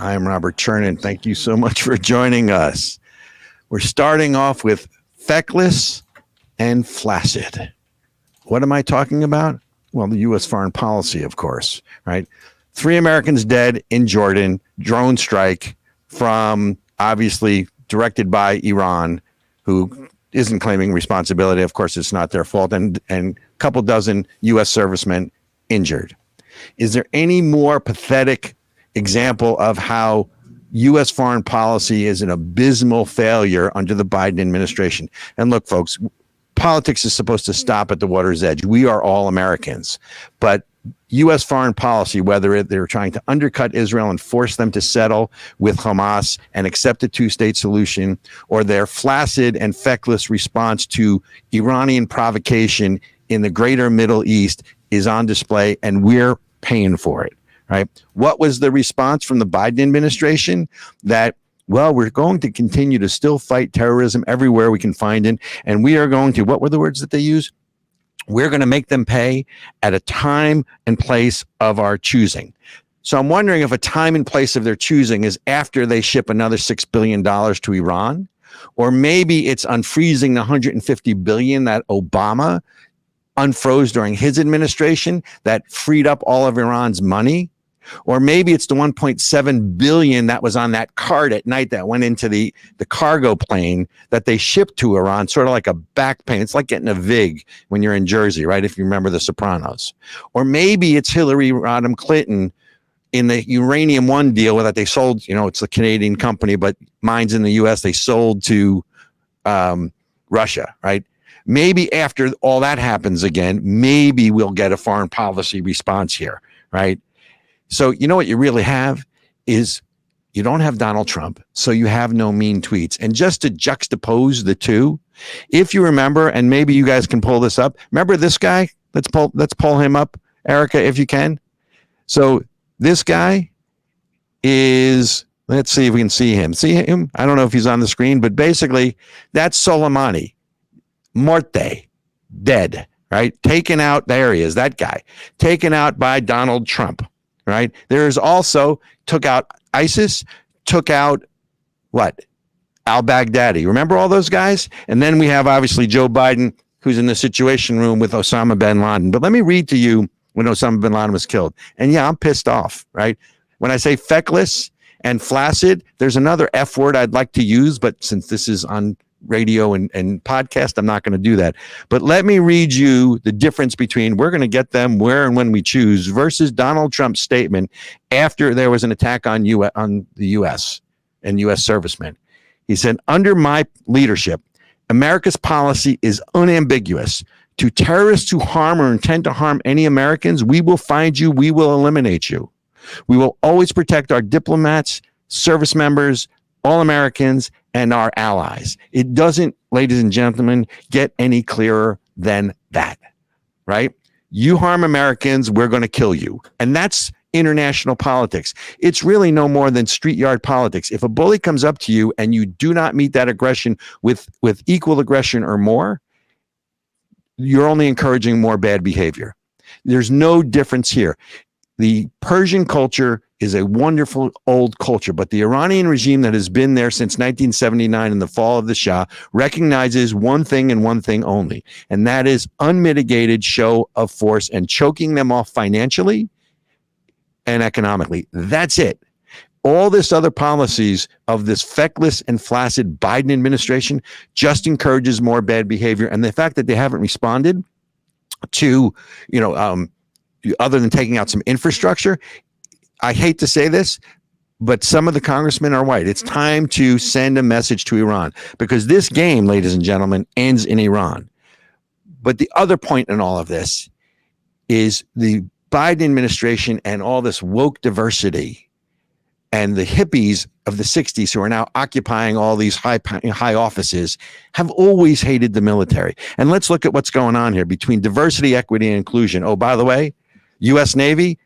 I'm Robert Chernin. Thank you so much for joining us. We're starting off with feckless and flaccid. What am I talking about? Well, the U.S. foreign policy, of course, right? 3 Americans dead in Jordan, drone strike from, obviously, directed by Iran, who isn't claiming responsibility. Of course, it's not their fault. And a couple dozen U.S. servicemen injured. Is there any more pathetic example of how U.S. foreign policy is an abysmal failure under the Biden administration? And look, folks, politics is supposed to stop at the water's edge. We are all Americans. But U.S. foreign policy, whether they're trying to undercut Israel and force them to settle with Hamas and accept a two-state solution, or their flaccid and feckless response to Iranian provocation in the greater Middle East, is on display, and we're paying for it, right? What was the response from the Biden administration? That, well, we're going to continue to still fight terrorism everywhere we can find it, and we are going to, what were the words that they used? We're going to make them pay at a time and place of our choosing. So I'm wondering if a time and place of their choosing is after they ship another $6 billion to Iran, or maybe it's unfreezing the $150 billion that Obama unfroze during his administration that freed up all of Iran's money. Or maybe it's the 1.7 billion that was on that card at night that went into the cargo plane that they shipped to Iran, sort of like a back pain. It's like getting a VIG when you're in Jersey, right? If you remember The Sopranos. Or maybe it's Hillary Rodham Clinton in the Uranium One deal that they sold, it's a Canadian company, but mine's in the US, they sold to Russia, right? Maybe after all that happens again, maybe we'll get a foreign policy response here, right? So you know what you really have is you don't have Donald Trump, so you have no mean tweets. And just to juxtapose the two, if you remember, and maybe you guys can pull this up, remember this guy? Let's pull him up, Ericka, if you can. So this guy is, let's see if we can see him. See him? I don't know if he's on the screen, but basically that's Soleimani, Morte, dead, right? Taken out, there he is, that guy, taken out by Donald Trump. Right. There's also took out ISIS, took out what? Al-Baghdadi. Remember all those guys? And then we have obviously Joe Biden, who's in the Situation Room with Osama bin Laden. But let me read to you when Osama bin Laden was killed. And yeah, I'm pissed off. Right. When I say feckless and flaccid, there's another F word I'd like to use. But since this is on radio and podcast, I'm not going to do that. But let me read you the difference between we're going to get them where and when we choose versus Donald Trump's statement after there was an attack on the U.S. and U.S. servicemen. He said, under my leadership, America's policy is unambiguous. To terrorists who harm or intend to harm any Americans, we will find you, we will eliminate you. We will always protect our diplomats, service members, all Americans, and our allies. It doesn't, ladies and gentlemen, get any clearer than that, right? You harm Americans, we're going to kill you. And that's international politics. It's really no more than street yard politics. If a bully comes up to you and you do not meet that aggression with equal aggression or more, you're only encouraging more bad behavior. There's no difference here. The Persian culture is a wonderful old culture, but the Iranian regime that has been there since 1979 in the fall of the Shah recognizes one thing and one thing only, and that is unmitigated show of force and choking them off financially and economically. That's it. All this other policies of this feckless and flaccid Biden administration just encourages more bad behavior, and the fact that they haven't responded to, other than taking out some infrastructure. I hate to say this, but some of the congressmen are white. It's time to send a message to Iran because this game, ladies and gentlemen, ends in Iran. But the other point in all of this is the Biden administration and all this woke diversity and the hippies of the 60s who are now occupying all these high offices have always hated the military. And let's look at what's going on here between diversity, equity, and inclusion. Oh, by the way, U.S. Navy,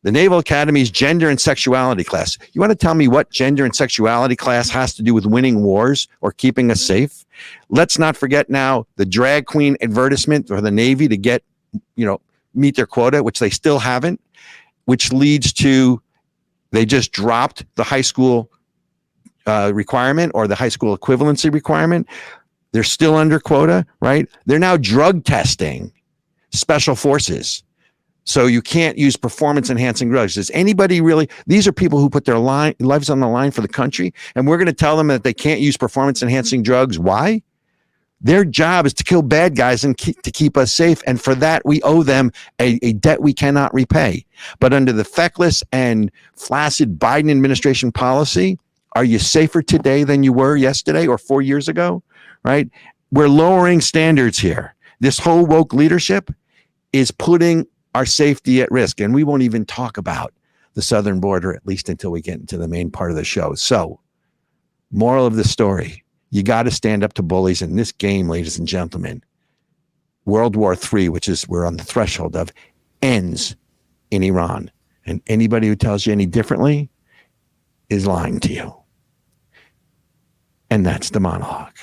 the Naval Academy's gender and sexuality class. You want to tell me what gender and sexuality class has to do with winning wars or keeping us safe? Let's not forget now the drag queen advertisement for the Navy to get, meet their quota, which they still haven't, which leads to They just dropped the high school requirement or the high school equivalency requirement. They're still under quota, right? They're now drug testing special forces. So you can't use performance enhancing drugs. Does anybody really, these are people who put their lives on the line for the country, and we're going to tell them that they can't use performance enhancing drugs. Why? Their job is to kill bad guys and to keep us safe. And for that, we owe them a debt we cannot repay. But under the feckless and flaccid Biden administration policy, are you safer today than you were yesterday or 4 years ago? Right? We're lowering standards here. This whole woke leadership is putting our safety at risk. And we won't even talk about the southern border, at least until we get into the main part of the show. So, moral of the story, you got to stand up to bullies in this game, ladies and gentlemen. World War III, which is we're on the threshold of, ends in Iran. And anybody who tells you any differently is lying to you. And that's the monologue.